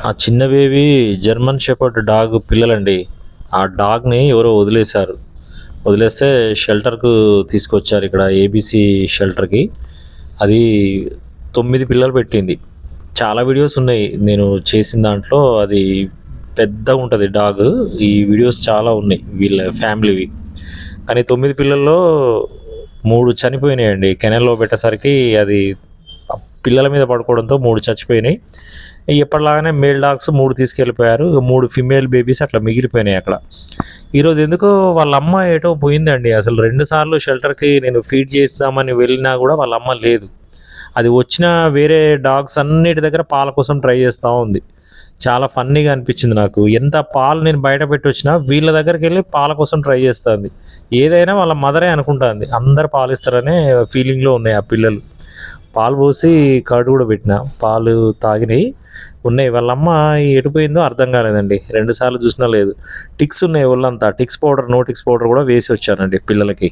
ఆ చిన్న baby German shepherd dog పిల్లలండి. ఆ డాగ్‌ని ఎవరో వదిలేశారు. వదిలేస్తే షెల్టర్‌కు తీసుకొచ్చారు ఇక్కడ ఏబీసీ షెల్టర్‌కి. అది 9 పిల్లలు పెట్టింది. చాలా వీడియోస్ ఉన్నాయి. నేను చేసిన దాంట్లో అది పెద్దగుంటది డాగ్. ఈ వీడియోస్ చాలా ఉన్నాయి వీళ్ళ ఫ్యామిలీవి. కానీ 9 పిల్లల్లో 3 చనిపోయినాయండి. కెనాల్‌లో పెట్టేసరికి అది పిల్లల మీద పడుకోవడంతో 3 చచ్చిపోయినాయి. ఎప్పటిలాగానే మేల్ డాగ్స్ 3 తీసుకెళ్ళిపోయారు. 3 ఫీమేల్ బేబీస్ అట్లా మిగిలిపోయినాయి అక్కడ. ఈరోజు ఎందుకో వాళ్ళ అమ్మ ఎటో పోయిందండి. అసలు 2 సార్లు షెల్టర్‌కి నేను ఫీడ్ చేద్దామని వెళ్ళినా గూడా వాళ్ళ అమ్మ లేదు. అది వచ్చిన వేరే డాగ్స్ అన్నిటి దగ్గర పాల కోసం ట్రై చేస్తా ఉంది. చాలా ఫన్నీగా అనిపించింది నాకు. ఎంత పాలు నేను బయట పెట్టొచ్చినా వీళ్ళ దగ్గరికెళ్ళి పాల కోసం ట్రై చేస్తాంది. ఏదైనా వాళ్ళ మదరే అనుకుంటాంది. అందరూ పాలిస్తారనే ఫీలింగ్‌లో ఉన్నాయి ఆ పిల్లలు. పాలు పోసి కర్డ్ కూడా పెట్టిన. పాలు తాగినయి. ఉన్నాయి. వాళ్ళమ్మ ఎటు పోయిందో అర్థం కాలేదండి. 2 సార్లు చూసినా లేదు. టిక్స్ ఉన్నాయి ఒళ్ళంతా. Ticks powder, no ticks powder కూడా వేసి వచ్చానండి పిల్లలకి.